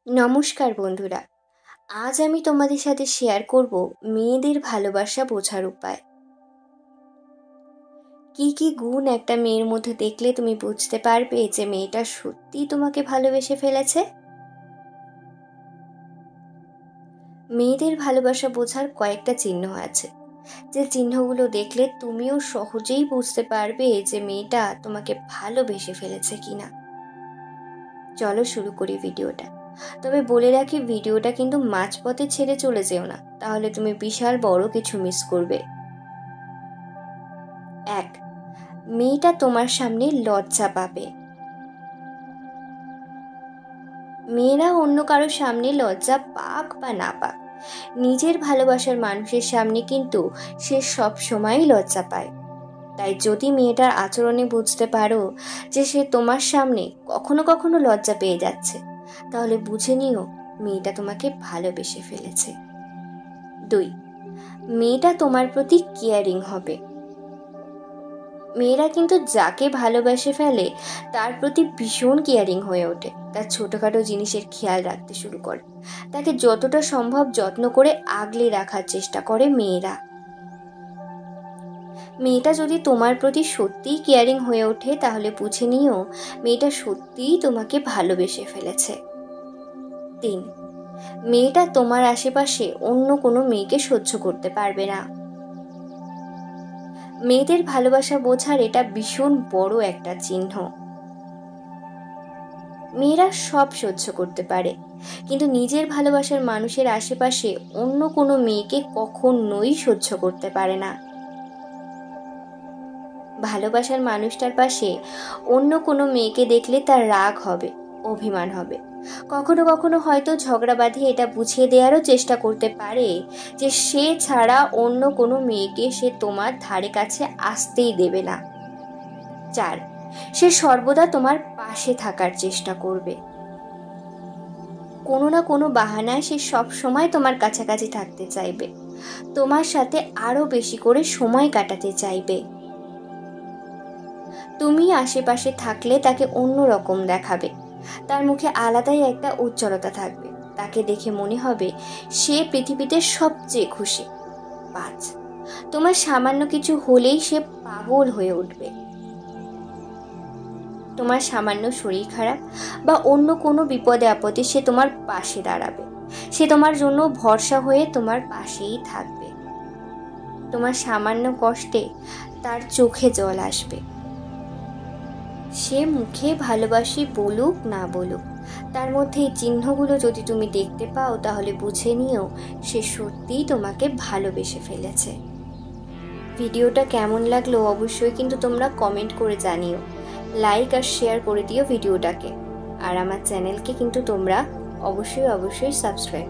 নমস্কার বন্ধুরা, আজ আমি তোমাদের সাথে শেয়ার করব মেয়েদের ভালোবাসা বোঝার উপায়। কি কি গুণ একটা মেয়ের মধ্যে দেখলে তুমি বুঝতে পারবে যে মেয়েটা সত্যিই তোমাকে ভালোবেসে ফেলেছে। মেয়েদের ভালোবাসা বোঝার কয়েকটা চিহ্ন আছে, যে চিহ্নগুলো দেখলে তুমিও সহজেই বুঝতে পারবে যে মেয়েটা তোমাকে ভালোবেসে ফেলেছে কিনা। চলো শুরু করি ভিডিওটা। তবে বলে রাখি, ভিডিওটা কিন্তু মাঝপথে ছেড়ে চলে যেও না, তাহলে তুমি বিশাল বড় কিছু মিস করবে। 1. মেয়েটা তোমার সামনে লজ্জা পাবে। মেয়েরা অন্য কারোর সামনে লজ্জা পাক বা না পাক, নিজের ভালোবাসার মানুষের সামনে কিন্তু সে সব সময়ই লজ্জা পায়। তাই যদি মেয়েটার আচরণে বুঝতে পারো যে সে তোমার সামনে কখনো কখনো লজ্জা পেয়ে যাচ্ছে, তাহলে বুঝে নিও মেয়েটা তোমাকে ভালোবেসে ফেলেছে। 2. মেয়েটা তোমার প্রতি কেয়ারিং হবে। মেয়েরা কিন্তু যাকে ভালোবেসে ফেলে তার প্রতি ভীষণ কেয়ারিং হয়ে ওঠে, তার ছোটোখাটো জিনিসের খেয়াল রাখতে শুরু করে, তাকে যতটা সম্ভব যত্ন করে আগলে রাখার চেষ্টা করে মেয়েরা। মেয়েটা যদি তোমার প্রতি সত্যিই কেয়ারিং হয়ে ওঠে, তাহলে বুঝে নিও মেয়েটা সত্যিই তোমাকে ভালোবেসে ফেলেছে। 3. মেয়েটা তোমার আশেপাশে অন্য কোনো মেয়েকে সহ্য করতে পারবে না। মেয়েদের ভালোবাসা বোঝার এটা ভীষণ বড় একটা চিহ্ন। মেয়েরা সব সহ্য করতে পারে, কিন্তু নিজের ভালোবাসার মানুষের আশেপাশে অন্য কোনো মেয়েকে কখনোই সহ্য করতে পারে না। ভালোবাসার মানুষটার পাশে অন্য কোনো মেয়েকে দেখলে তার রাগ হবে, অভিমান হবে, কখনো কখনো হয়তো ঝগড়া বাঁধিয়ে এটা বুঝিয়ে দেওয়ারও চেষ্টা করতে পারে যে সে ছাড়া অন্য কোনো মেয়েকে সে তোমার ধারে কাছে আসতেই দেবে না। 4. সে সর্বদা তোমার পাশে থাকার চেষ্টা করবে। কোনো না কোনো বাহানায় সে সব সময় তোমার কাছাকাছি থাকতে চাইবে, তোমার সাথে আরো বেশি করে সময় কাটাতে চাইবে। তুমি আশেপাশে থাকলে তাকে অন্যরকম দেখাবে, তার মুখে আলাদাই একটা উজ্জ্বলতা থাকবে, তাকে দেখে মনে হবে সে পৃথিবীতে সবচেয়ে খুশি। 5. তোমার সামান্য কিছু হলেই সে পাগল হয়ে উঠবে। তোমার সামান্য শরীর খারাপ বা অন্য কোনো বিপদে আপদে সে তোমার পাশে দাঁড়াবে, সে তোমার জন্য ভরসা হয়ে তোমার পাশেই থাকবে। তোমার সামান্য কষ্টে তার চোখে জল আসবে। সে মুখে ভালোবাসি বলুক না বলুক, তার মধ্যে এই চিহ্নগুলো যদি তুমি দেখতে পাও, তাহলে বুঝে নিও সে সত্যিই তোমাকে ভালোবেসে ফেলেছে। ভিডিওটা কেমন লাগলো অবশ্যই কিন্তু তোমরা কমেন্ট করে জানিও, লাইক আর শেয়ার করে দিও ভিডিওটাকে, আর আমার চ্যানেলকে কিন্তু তোমরা অবশ্যই সাবস্ক্রাইব